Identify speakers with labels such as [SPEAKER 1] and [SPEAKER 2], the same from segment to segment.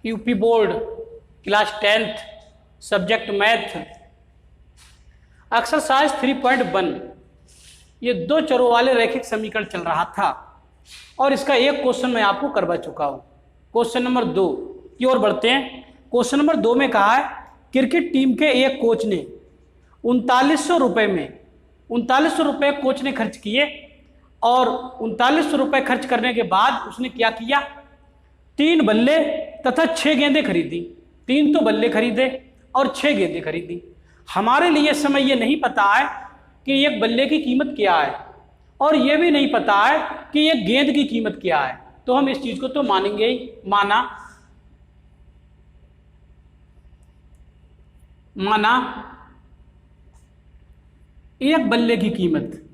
[SPEAKER 1] UP board class 10th subject math exercise 3.1 ये दो चरों वाले रैखिक समीकरण चल रहा था और इसका एक क्वेश्चन मैं आपको करवा चुका हूं। क्वेश्चन नंबर 2 की ओर बढ़ते हैं। क्वेश्चन नंबर 2 में कहा है क्रिकेट टीम के एक कोच ने 3900 रुपये में 3900 रुपये कोच ने खर्च किए और 3900 रुपये खर्च करने के बाद उसने क्या किया, 3 बल्ले तथा 6 गेंदें खरीदी। 3 तो बल्ले खरीदे और 6 गेंदें खरीदी। हमारे लिए इस समय ये नहीं पता है कि एक बल्ले की कीमत क्या है और ये भी नहीं पता है कि एक गेंद की कीमत क्या है, तो हम इस चीज को तो मानेंगे ही। माना एक बल्ले की कीमत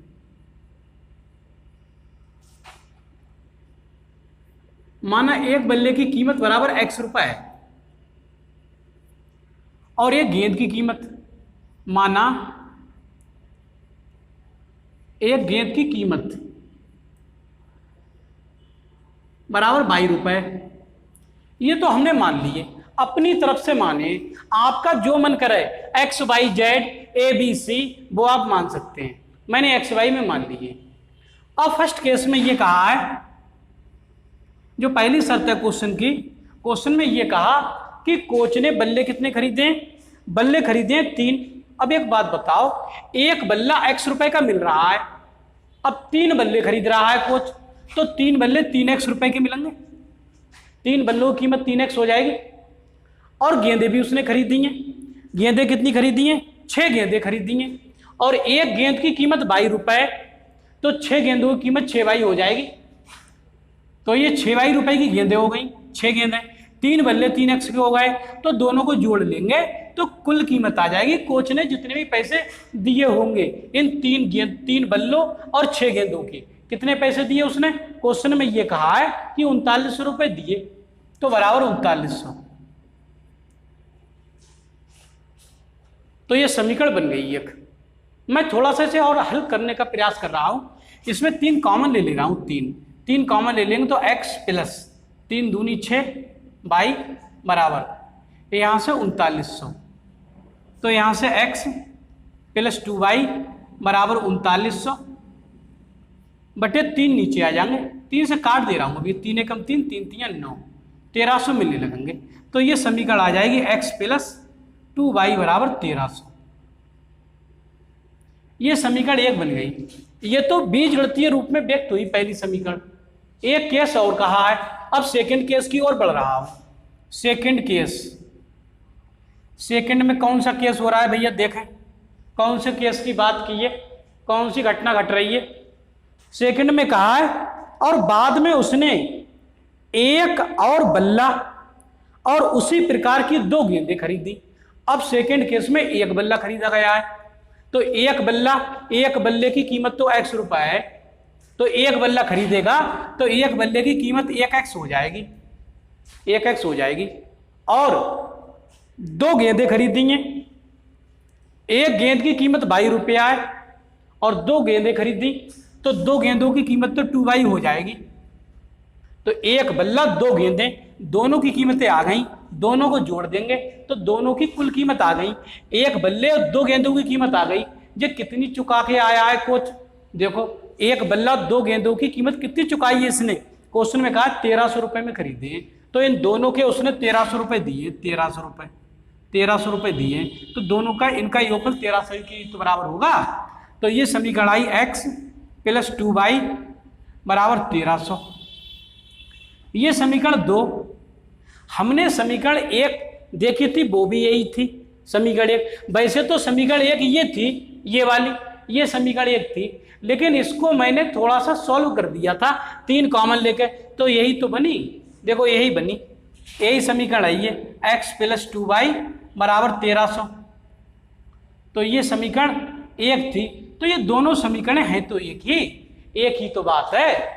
[SPEAKER 1] एक बल्ले की कीमत बराबर x रुपए है और एक गेंद की कीमत एक गेंद की कीमत बराबर 22 रुपए। ये तो हमने मान लिए, अपनी तरफ से माने, आपका जो मन करे X Y Z A B C वो आप मान सकते हैं। मैंने एक्स वाई में मान लिए। अब फर्स्ट केस में ये कहा है, जो पहली शर्त है क्वेश्चन की, क्वेश्चन में ये कहा कि कोच ने बल्ले कितने खरीदे, बल्ले खरीदे 3। अब एक बात बताओ, एक बल्ला x रुपए का मिल रहा है, अब 3 बल्ले खरीद रहा है कोच, तो 3 बल्ले 3x रुपए के मिलेंगे। 3 बल्लों की कीमत 3x हो जाएगी। और गेंदें भी उसने खरीदी हैं। गेंदें कितनी खरीदी हैं, 6 गेंदें खरीदी हैं और एक गेंद की कीमत 22 रुपए, तो 6 गेंदों की कीमत 6 बाई हो जाएगी। तो ये 6 बाई रुपए की गेंदें हो गई, 6 गेंदें, 3 बल्ले 3x के हो गए, तो दोनों को जोड़ लेंगे तो कुल कीमत आ जाएगी। कोच ने जितने भी पैसे दिए होंगे इन 3 बल्लों और 6 गेंदों की, कितने पैसे दिए उसने, क्वेश्चन में ये कहा है कि 3900 रुपए दिए, तो बराबर 3900। तो ये समीकरण बन गई एक। मैं थोड़ा सा इसे और हल करने का प्रयास कर रहा हूं। इसमें 3 कॉमन ले रहा हूं, 3 कॉमन ले लेंगे तो x प्लस 3 दूनी 6 बाई बराबर यहां से 3900, तो यहां से x प्लस 2 बाई बराबर 3900 बटे 3 नीचे आ जाएंगे। 3 से काट दे रहा हूं अभी, 3 एकम 3, 3 3 9, 1300 मिलने लगेंगे। तो ये समीकरण आ जाएगी x प्लस 2 बाई बराबर 1300। ये समीकरण 1 बन गई। ये तो बीजगणितीय रूप में व्यक्त हुई पहली समीकरण। एक केस और कहा है, अब सेकंड केस की ओर बढ़ रहा हूं। सेकंड केस, सेकंड में कौन सा केस हो रहा है भैया, देखें कौन से केस की बात की है, कौन सी घटना घट रही है। सेकंड में कहा है और बाद में उसने एक और बल्ला और उसी प्रकार की 2 गेंदें खरीदी। अब सेकंड केस में एक बल्ला खरीदा गया है, तो एक बल्ले की कीमत तो x रुपए है, तो एक बल्ला खरीदेगा तो एक बल्ले की कीमत 1x हो जाएगी, 1x हो जाएगी। और 2 गेंदें खरीदी हैं, एक गेंद की कीमत 22 रुपया है और 2 गेंदें खरीदी, तो 2 गेंदों की कीमत तो 2 बाई हो जाएगी। तो एक बल्ला 2 गेंदें, दोनों की कीमतें आ गई, दोनों को जोड़ देंगे तो दोनों की कुल कीमत आ गई। एक बल्ले और 2 गेंदों की कीमत आ गई। ये कितनी चुका के आया है कोच, देखो एक बल्ला 2 गेंदों की कीमत कितनी चुकाई है इसने, क्वेश्चन में कहा 1300 रुपए में खरीदे हैं, तो इन दोनों के उसने 1300 रुपए दिए, 1300 रुपए दिए, तो दोनों का इनका योगफल 1300 की तो बराबर होगा। तो ये समीकरण आई x प्लस 2 बाई बराबर 1300। ये समीकरण 2। हमने समीकरण 1 देखी थी, वो भी यही थी समीकरण 1। वैसे तो समीकरण 1 ये थी, ये वाली, ये समीकरण 1 थी, लेकिन इसको मैंने थोड़ा सा सॉल्व कर दिया था 3 कॉमन लेके, तो यही तो बनी, देखो यही बनी, यही समीकरण है ये, x प्लस 2 बाई बराबर 1300। तो ये समीकरण 1 थी। तो ये दोनों समीकरण हैं तो एक ही तो बात है।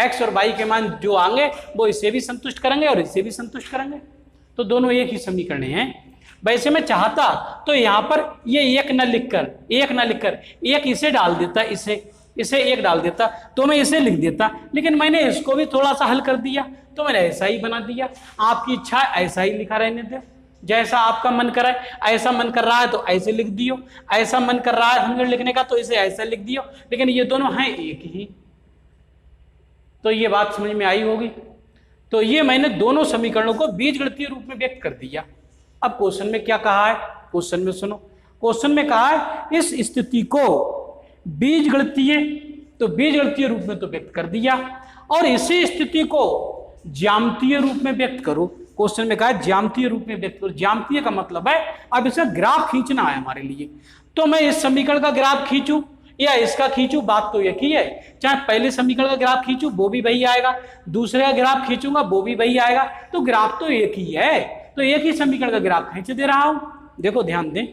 [SPEAKER 1] x और y के मान जो आएंगे वो इसे भी संतुष्ट करेंगे और इसे भी संतुष्ट करेंगे, तो दोनों एक ही समीकरण हैं। वैसे मैं चाहता तो यहां पर ये एक न लिखकर एक इसे डाल देता, इसे इसे 1 डाल देता तो मैं इसे लिख देता, लेकिन मैंने इसको भी थोड़ा सा हल कर दिया तो मैंने ऐसा ही बना दिया। आपकी इच्छा ऐसा ही लिखा रहने दे, जैसा आपका मन करे। ऐसा मन कर रहा है तो ऐसे लिख दियो, ऐसा मन कर रहा है 100 लिखने का तो इसे ऐसा लिख दियो, लेकिन ये दोनों हैं एक ही। तो ये बात समझ में आई होगी। तो ये मैंने दोनों समीकरणों को बीजगणितीय रूप में व्यक्त कर दिया। अब क्वेश्चन में क्या कहा है, क्वेश्चन में सुनो। क्वेश्चन में कहा है इस स्थिति को बीजगणितीय, तो बीजगणितीय रूप में तो व्यक्त कर दिया, और इसी स्थिति को ज्यामितीय रूप में व्यक्त करो। क्वेश्चन में कहा है ज्यामितीय रूप में व्यक्त करो। ज्यामितीय का मतलब है अब इसका ग्राफ खींचना है हमारे लिए। तो मैं इस समीकरण का ग्राफ खींचूं या इसका खींचूं, बात तो एक ही है। चाहे पहले समीकरण का ग्राफ खींचूं वो भी वही आएगा, दूसरे का ग्राफ खींचूंगा वो भी वही आएगा, तो ग्राफ तो एक ही है। तो एक ही समीकरण का ग्राफ खींच दे रहा हूं। देखो ध्यान दें,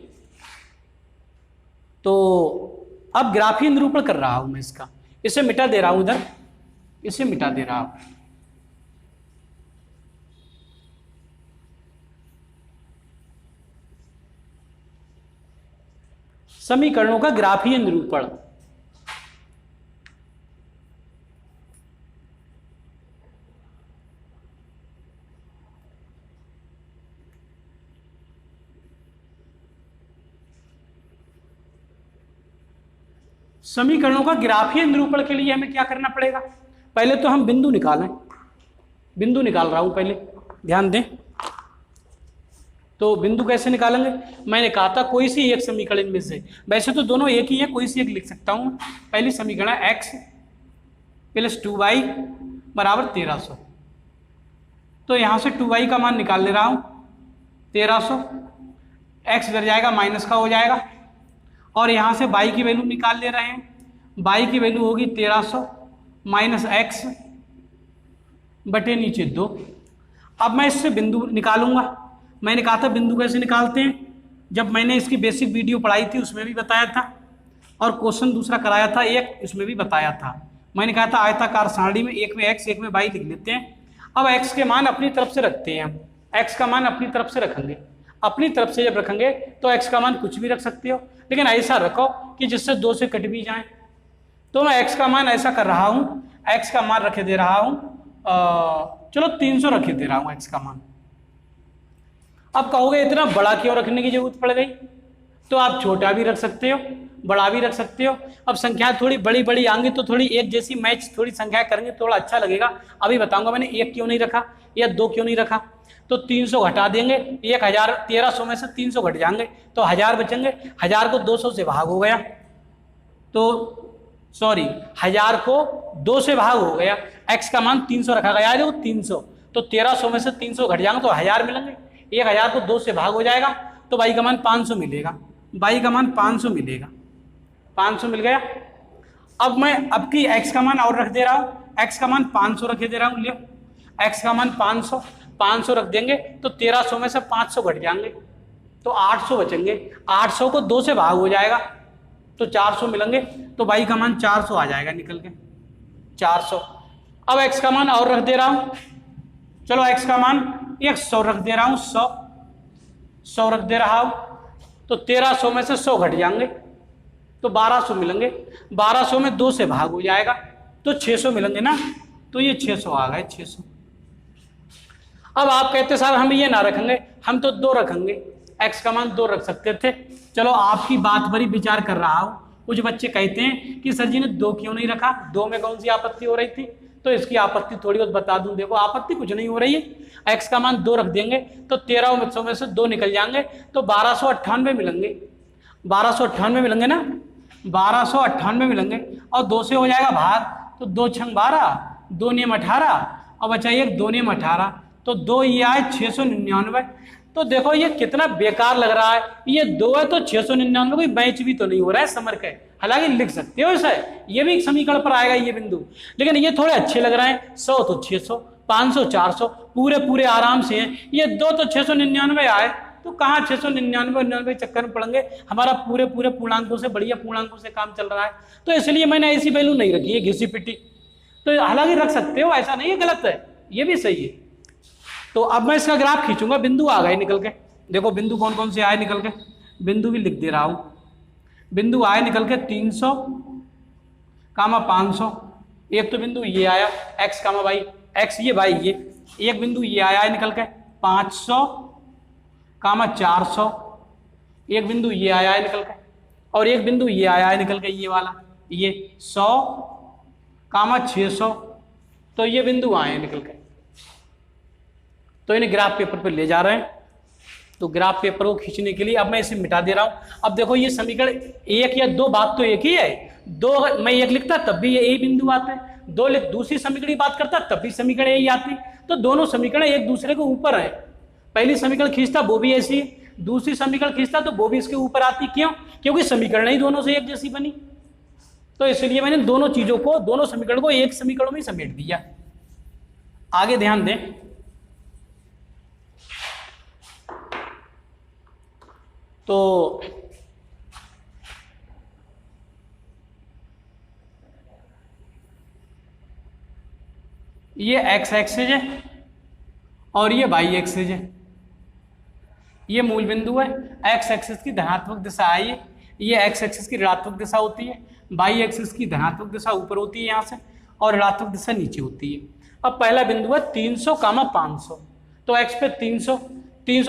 [SPEAKER 1] तो अब ग्राफीय निरूपण कर रहा हूं मैं इसका। इसे मिटा दे रहा हूं, इधर इसे मिटा दे रहा हूं। समीकरणों का ग्राफीय निरूपण। समीकरणों का ग्राफीय निरूपण के लिए हमें क्या करना पड़ेगा, पहले तो हम बिंदु निकालें। बिंदु निकाल रहा हूं पहले, ध्यान दें। तो बिंदु कैसे निकालेंगे, मैंने कहा था कोई सी एक समीकरण इनमें से, वैसे तो दोनों एक ही है, कोई सी एक लिख सकता हूं। पहली समीकरण है x + 2y = 1300। तो यहां से 2y का मान निकाल ले रहा हूं 1300, x डर जाएगा माइनस का हो जाएगा, और यहां से y की वैल्यू निकाल ले रहे हैं। y की वैल्यू होगी 1300 - x बटे नीचे 2। अब मैं इससे बिंदु निकालूंगा। मैंने कहा था बिंदु कैसे निकालते हैं, जब मैंने इसकी बेसिक वीडियो पढ़ाई थी उसमें भी बताया था, और क्वेश्चन दूसरा कराया था एक, इसमें भी बताया था। मैंने कहा था आयताकार सारणी में एक में x एक में y लिख लेते हैं। अब x के मान अपनी तरफ से रखते हैं हम, x का मान अपनी तरफ से रखेंगे। अपनी तरफ से जब रखेंगे तो x का मान कुछ भी रख सकते हो, लेकिन ऐसा रखो कि जिससे 2 से कट भी जाए। तो मैं x का मान ऐसा कर रहा हूँ, x का मान रखे दे रहा हूँ, चलो 300 रखे दे रहा हूँ x का मान। अब कहोगे इतना बड़ा क्यों रखने की जरूरत पड़ गई, तो आप छोटा भी रख सकते हो, बड़ा भी रख सकते हो। अब संख्या थोड़ी बड़ी बड़ी आएंगी तो थोड़ी एक जैसी मैच थोड़ी संख्या करेंगे, थोड़ा अच्छा लगेगा। अभी बताऊंगा मैंने 1 क्यों नहीं रखा या 2 क्यों नहीं रखा। तो 300 घटा देंगे, 1000 1300 में से 300 घट जाएंगे तो 1000 बचेंगे। 1000 को 200 से भाग हो गया, तो सॉरी 1000 को 2 से भाग हो गया, x का मान 300 रखा गया है, देखो 300, तो 1300 में से 300 घट जाएंगे तो 1000 मिलेंगे। 1000 को 2 से भाग हो जाएगा तो y का मान 500 मिलेगा, y का मान 500 मिलेगा, 500 मिल गया। अब मैं अब की x का मान और रख दे रहा हूँ, x का मान 500 रखे दे रहा हूँ, लियो x का मान 500 रख देंगे तो 1300 में से 500 घट जाएंगे तो 800 बचेंगे। 800 को 2 से भाग हो जाएगा तो 400 मिलेंगे, तो y का मान 400 आ जाएगा निकल के 400। अब x का मान और रख दे रहा हूँ, चलो x का मान 100 रख दे रहा हूँ, 100 रख दे रहा हूँ, तो 1300 में से 100 घट जाएंगे तो 1200 मिलेंगे। 1200 में 2 से भाग हो जाएगा तो 600 मिलेंगे ना, तो ये 600 आ गए, 600। अब आप कहते साहब हम ये ना रखेंगे, हम तो 2 रखेंगे, x का मान 2 रख सकते थे। चलो आपकी बात पर ही विचार कर रहा हूँ। कुछ बच्चे कहते हैं कि सर जी ने 2 क्यों नहीं रखा, 2 में कौन सी आपत्ति हो रही थी, तो इसकी आपत्ति थोड़ी बहुत बता दूं। देखो आपत्ति कुछ नहीं हो रही है, x का मान 2 रख देंगे तो 1300 में से 2 निकल जाएंगे तो 1298 मिलेंगे, 1298 मिलेंगे ना, 1298 मिलेंगे, और 2 से हो जाएगा भाग, तो 2 छंग 12, 2 नियम 18, और बचा एक 2 नियम 18, तो 2 ये आए 699। तो देखो ये कितना बेकार लग रहा है, ये 2 है तो 699, कोई मैच भी तो नहीं हो रहा है समर के। हालांकि लिख सकते हो इसे, ये भी एक समीकरण पर आएगा ये बिंदु, लेकिन ये थोड़े अच्छे लग रहे हैं। 100 तो 600, 500 400, पूरे पूरे आराम से हैं। ये 2 तो 699 आए, तो कहाँ 699 चक्कर में पड़ेंगे, हमारा पूरे पूरे पूर्णांकों से बढ़िया पूर्णांकों से काम चल रहा है, तो इसलिए मैंने ऐसी वैल्यू नहीं रखी है घिसी पिटी। तो हालांकि रख सकते हो, ऐसा नहीं है गलत है, ये भी सही है। तो अब मैं इसका ग्राफ खींचूंगा, बिंदु आ गए निकल के, देखो बिंदु कौन कौन से आए निकल के, बिंदु भी लिख दे रहा हूं। बिंदु आए निकल के 300, कामा 500, एक तो बिंदु ये आया x कामा वाई, x ये वाई ये, एक बिंदु ये आया है निकल के 500 कामा 400, एक बिंदु ये आया है निकल के, और एक बिंदु ये आया है निकल के ये वाला, ये 100 कामा 600, तो ये बिंदु आए हैं निकल के। तो इन्हें ग्राफ पेपर पर ले जा रहे हैं। तो ग्राफ पेपर को खींचने के लिए अब मैं इसे मिटा दे रहा हूं। अब देखो ये समीकरण एक या दो, बात तो एक ही है। दो मैं एक लिखता तब भी ये यही बिंदु आते हैं, दो दूसरी समीकरण की बात करता तब भी समीकरण यही आती। तो दोनों समीकरण एक दूसरे के ऊपर है। पहली समीकरण खींचता वो भी ऐसी है, दूसरी समीकरण खींचता तो वो भी इसके ऊपर आती। क्यों? क्योंकि समीकरण ही दोनों से एक जैसी बनी। तो इसलिए मैंने दोनों चीजों को, दोनों समीकरण को एक समीकरण में समेट दिया। आगे ध्यान दें, तो ये x एक्सिस है और ये y एक्सिस है। ये मूल बिंदु है। x एक्सिस की धनात्मक दिशा है, ये x एक्सिस की ऋणात्मक दिशा होती है, y एक्सिस की धनात्मक दिशा ऊपर होती है यहाँ से, और ऋणात्मक दिशा नीचे होती है। अब पहला बिंदु है 300 कामा 500, तो x पे 300।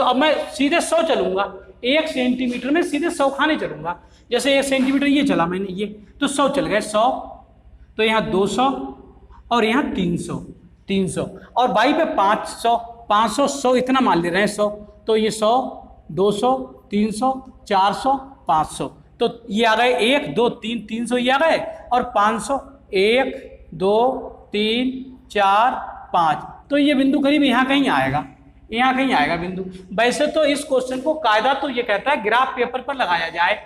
[SPEAKER 1] अब मैं सीधे 100 चलूंगा, 1 सेंटीमीटर में सीधे 100 खाने चलूंगा। जैसे 1 सेंटीमीटर ये चला मैंने, ये तो 100 चल गए, 100, तो यहाँ 200 और यहाँ 300 और y पे 500, 100 इतना मान ले रहे हैं 100, तो ये 100, 200, 300, 400, 500, तो ये आ गए 1 2 3, 300 ये आ गए, और 500 1 2 3 4 5, तो ये बिंदु करीब यहाँ कहीं आएगा, यहाँ कहीं आएगा बिंदु। वैसे तो इस क्वेश्चन को कायदा तो ये कहता है ग्राफ पेपर पर लगाया जाए।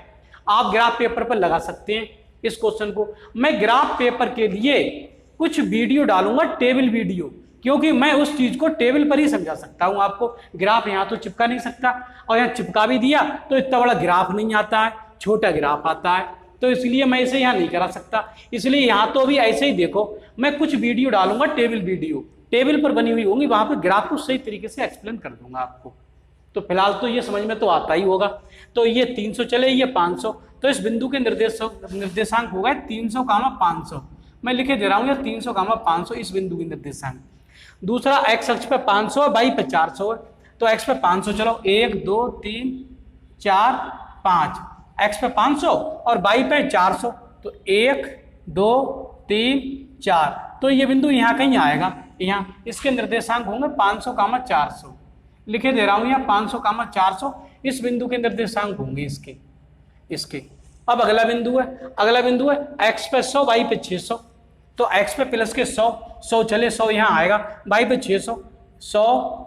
[SPEAKER 1] आप ग्राफ पेपर पर लगा सकते हैं इस क्वेश्चन को। मैं ग्राफ पेपर के लिए कुछ वीडियो डालूंगा, टेबल वीडियो, क्योंकि मैं उस चीज को टेबल पर ही समझा सकता हूं आपको। ग्राफ यहाँ तो चिपका नहीं सकता, और यहाँ चिपका भी दिया तो इतना बड़ा ग्राफ नहीं आता है, छोटा ग्राफ आता है, तो इसलिए मैं इसे यहाँ नहीं करा सकता। इसलिए यहाँ तो अभी ऐसे ही देखो, मैं कुछ वीडियो डालूंगा, टेबल वीडियो, टेबल पर बनी हुई होंगी, वहां पर ग्राफ को सही तरीके से एक्सप्लेन कर दूंगा आपको। तो फिलहाल तो ये समझ में तो आता ही होगा। तो ये 300 चले, ये 500, तो इस बिंदु के निर्देशांक हो गए 300 कामा 500। मैं लिखे दे रहा हूँ, 300 कामा 500 इस बिंदु के निर्देशांक। दूसरा x अक्ष पे 500 है, y पे 400 है, तो x पे 500 चलो, 1 2 3 4 5, x पे 500 और y पे 400, तो 1 2 3 4, तो ये बिंदु यहाँ कहीं आएगा। यहाँ इसके निर्देशांक होंगे 500 कामा 400, लिखे दे रहा हूँ यहाँ 500 कामा 400 इस बिंदु के निर्देशांक होंगे इसके। अब अगला बिंदु है x पे 100, y पे 600, तो x पे प्लस के 100 चले, 100 यहाँ आएगा, y पे 600, 100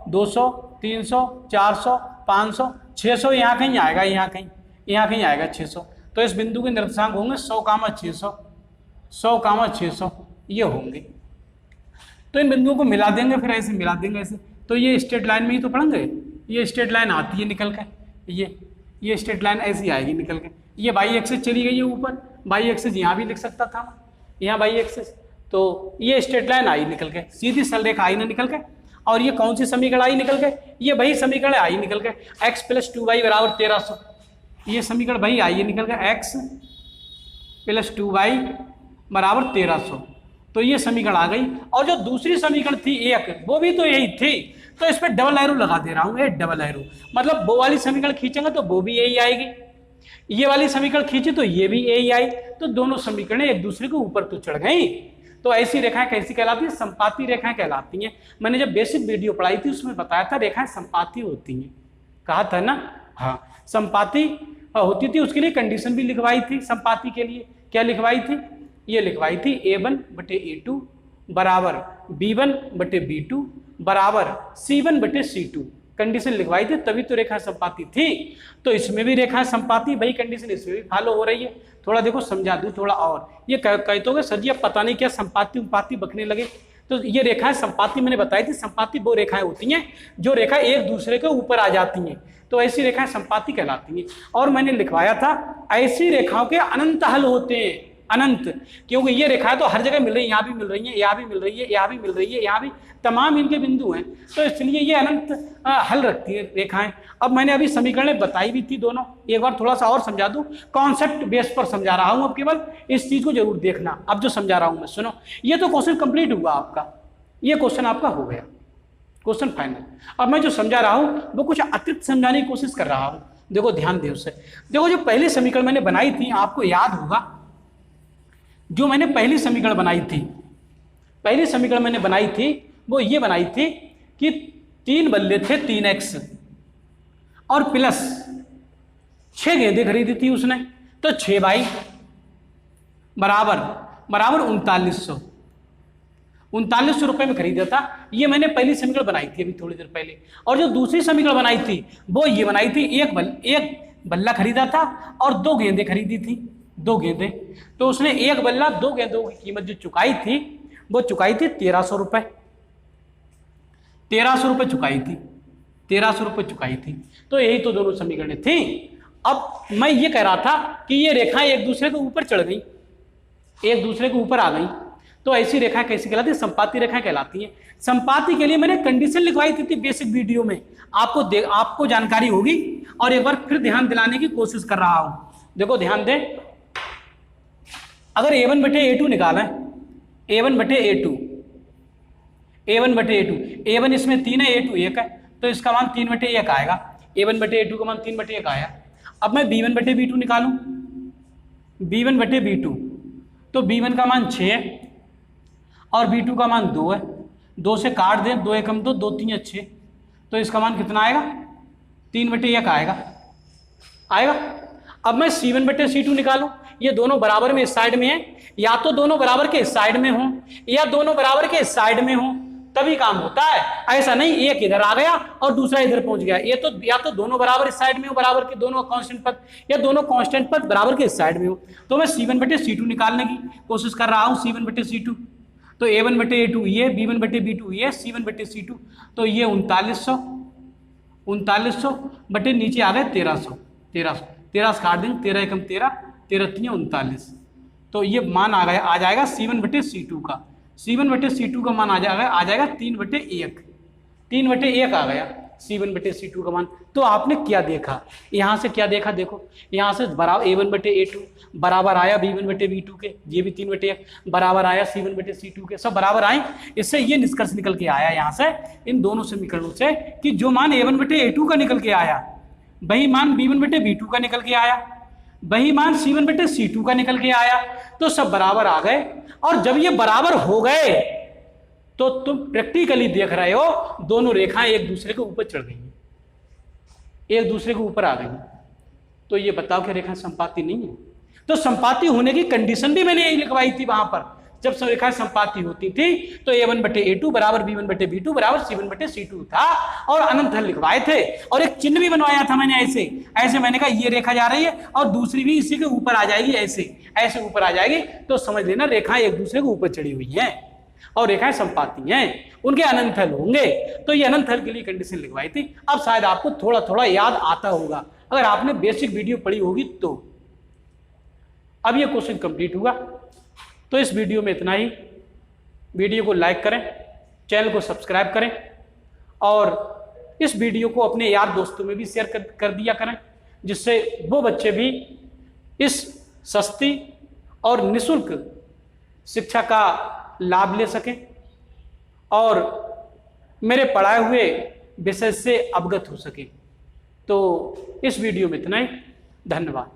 [SPEAKER 1] 200 300 400 500 600 यहाँ कहीं आएगा, यहाँ कहीं आएगा 600, तो इस बिंदु के निर्देशांक होंगे 100 कामा 600, 100 कामा 600 ये होंगे। तो इन बिंदुओं को मिला देंगे, फिर ऐसे मिला देंगे ऐसे, तो ये स्ट्रेट लाइन में ही तो पढ़ेंगे। ये स्ट्रेट लाइन आती है निकल के, ये स्ट्रेट लाइन ऐसी आएगी निकल के। ये y एक्सिस चली गई है ऊपर, y एक्सिस यहाँ भी लिख सकता था, यहाँ y एक्सिस, तो ये स्ट्रेट लाइन आई निकल के, सीधी सरल रेखा आई ना निकल के। और ये कौन सी समीकरण आई निकल के? ये वही समीकरण आई निकल के, x प्लस 2y बराबर 1300, ये समीकरण वही आई है निकल के, x प्लस 2y बराबर 1300, तो ये समीकरण आ गई। और जो दूसरी समीकरण थी एक, वो भी तो यही थी, तो इस पर डबल एरो लगा दे रहा हूँ, ये डबल एरो, मतलब वो वाली समीकरण खींचेंगे तो वो भी यही आएगी, ये वाली समीकरण खींची तो ये भी यही आई, तो दोनों समीकरण एक दूसरे के ऊपर तो चढ़ गई। तो ऐसी रेखाएं कैसी कहलाती है? संपाती रेखाएं कहलाती हैं। मैंने जब बेसिक वीडियो पढ़ाई थी उसमें बताया था रेखाएं संपाती होती हैं, कहा था ना। हाँ, संपाती होती थी, उसके लिए कंडीशन भी लिखवाई थी। संपाती के लिए क्या लिखवाई थी? ये लिखवाई थी A1/A2 बराबर B1/B2 बराबर C1/C2, कंडीशन लिखवाई थी, तभी तो रेखा संपाती थी। तो इसमें भी रेखा संपाती, वही कंडीशन इसमें भी फॉलो हो रही है। थोड़ा देखो समझा दूं थोड़ा और, ये कहते हो सर जी अब पता नहीं क्या संपाती उपाती बकने लगे, तो ये रेखाएं संपाती मैंने बताई थी। संपाती वो रेखाएं होती हैं जो रेखा एक दूसरे के ऊपर आ जाती हैं, तो ऐसी रेखाएं संपाती कहलाती हैं। और मैंने लिखवाया था ऐसी रेखाओं के अनंत हल होते हैं, अनंत, क्योंकि ये रेखा तो हर जगह मिल रही है, यहाँ भी मिल रही है, यहाँ भी मिल रही है, यहाँ भी मिल रही है, यहाँ भी, तमाम इनके बिंदु हैं, तो इसलिए ये अनंत हल रखती है रेखाएं। अब मैंने अभी समीकरण बताई भी थी दोनों, एक बार थोड़ा सा और समझा दूं, कॉन्सेप्ट बेस पर समझा रहा हूं, अब केवल इस चीज को जरूर देखना। अब जो समझा रहा हूं मैं, सुनो, ये तो क्वेश्चन कंप्लीट हुआ आपका, ये क्वेश्चन आपका हो गया, क्वेश्चन फाइनल। अब मैं जो समझा रहा हूं वो कुछ अतिरिक्त समझाने की कोशिश कर रहा हूं, देखो ध्यान दे उससे। देखो जो पहली समीकरण मैंने बनाई थी, आपको याद होगा, जो मैंने पहली समीकरण बनाई थी, पहली समीकरण मैंने बनाई थी वो ये बनाई थी कि 3 बल्ले थे 3x और प्लस 6 गेंदें खरीदी थी उसने, तो 6 बाई बराबर 3900 रुपए में खरीदा था। ये मैंने पहली समीकरण बनाई थी अभी थोड़ी देर पहले। और जो दूसरी समीकरण बनाई थी वो ये बनाई थी, एक बल्ला खरीदा था और 2 गेंदें खरीदी थी, 2 गेंदें, तो उसने एक बल्ला 2 गेंदों की कीमत जो चुकाई थी वो चुकाई थी 1300 रुपए, 1300 रुपए चुकाई थी, 1300 रुपए चुकाई थी। तो यही तो दोनों समीकरणें थी। अब मैं ये कह रहा था कि ये रेखाएं एक दूसरे के ऊपर चढ़ गई, एक दूसरे के ऊपर आ गई, तो ऐसी रेखाएं कैसी कहलाती है? संपाती रेखाएं कहलाती हैं। संपाती के लिए मैंने कंडीशन लिखवाई थी बेसिक वीडियो में, आपको जानकारी होगी, और एक बार फिर ध्यान दिलाने की कोशिश कर रहा हूं। देखो ध्यान दें, अगर a1/a2 निकालें, a1/a2, a1 इसमें 3 है, a2 1 है, तो इसका मान 3/1 आएगा, a1/a2 का मान 3/1 आया। अब मैं b1/b2 निकालूं, b1/b2, तो b1 का मान 6 है और b2 का मान 2 है, 2 से काट दें, 2 एकम 2, 2 3 6, तो इसका मान कितना आएगा? 3/1 आएगा। अब मैं c1/c2 निकालूं, ये दोनों बराबर में इस साइड में है, या तो दोनों बराबर के इस साइड में हो या दोनों बराबर के इस साइड में हो, तभी काम होता है। ऐसा नहीं एक इधर आ गया और दूसरा इधर पहुंच गया, ये तो या तो दोनों बराबर इस साइड में हो, बराबर के दोनों कांस्टेंट पद, या दोनों कांस्टेंट पद बराबर के इस साइड में हो। तो मैं c1/c2 निकालने की कोशिश कर रहा हूं, c1/c2, तो a1/a2 ये, b1/b2 ये, c1/c2, तो ये 3900 बटे नीचे आ गए 1300 से काट देंगे, 13 एकम 13, 13 3 39, तो ये मान आ जाएगा c1/c2 का, c1/c2 का मान आ जाएगा 3/1 आ गया c1/c2 का मान। तो आपने क्या देखा, यहाँ से क्या देखा? देखो यहाँ से बराबर a1/a2 बराबर आया b1/b2 के, ये भी 3/1 बराबर आया c1/c2 के, सब बराबर आए। इससे ये निष्कर्ष निकल के आया यहाँ से, इन दोनों समीकरणों से, कि जो मान a1/a2 का निकल के आया वही मान b1/b2 का निकल के आया, वही मान c1/c2 का निकल के आया, तो सब बराबर आ गए। और जब ये बराबर हो गए तो तुम प्रैक्टिकली देख रहे हो दोनों रेखाएं एक दूसरे के ऊपर चढ़ गई, एक दूसरे के ऊपर आ गई, तो ये बताओ कि रेखाएं संपाती नहीं है? तो संपाती होने की कंडीशन भी मैंने यही लिखवाई थी वहां पर, जब रेखाएं संपाती होती थी तो a1/a2 बराबर b1/b2 बराबर c1/c2 था, और अनंत हल लिखवाए थे, और एक चिन्ह भी बनवाया था मैंने, ऐसे मैंने कहा ये रेखा जा रही है और दूसरी भी इसी के ऊपर आ जाएगी, ऐसे ऊपर आ जाएगी, तो समझ लेना रेखाएं एक दूसरे के ऊपर चढ़ी हुई हैं और रेखाएं संपाती हैं, उनके अनंत हल होंगे। तो ये अनंत हल के लिए कंडीशन लिखवाई थी। अब शायद आपको थोड़ा थोड़ा याद आता होगा अगर आपने बेसिक वीडियो पढ़ी होगी तो। अब ये क्वेश्चन कंप्लीट हुआ, तो इस वीडियो में इतना ही। वीडियो को लाइक करें, चैनल को सब्सक्राइब करें, और इस वीडियो को अपने यार दोस्तों में भी शेयर कर दिया करें, जिससे वो बच्चे भी इस सस्ती और निःशुल्क शिक्षा का लाभ ले सकें और मेरे पढ़ाए हुए विषय से अवगत हो सके। तो इस वीडियो में इतना ही, धन्यवाद।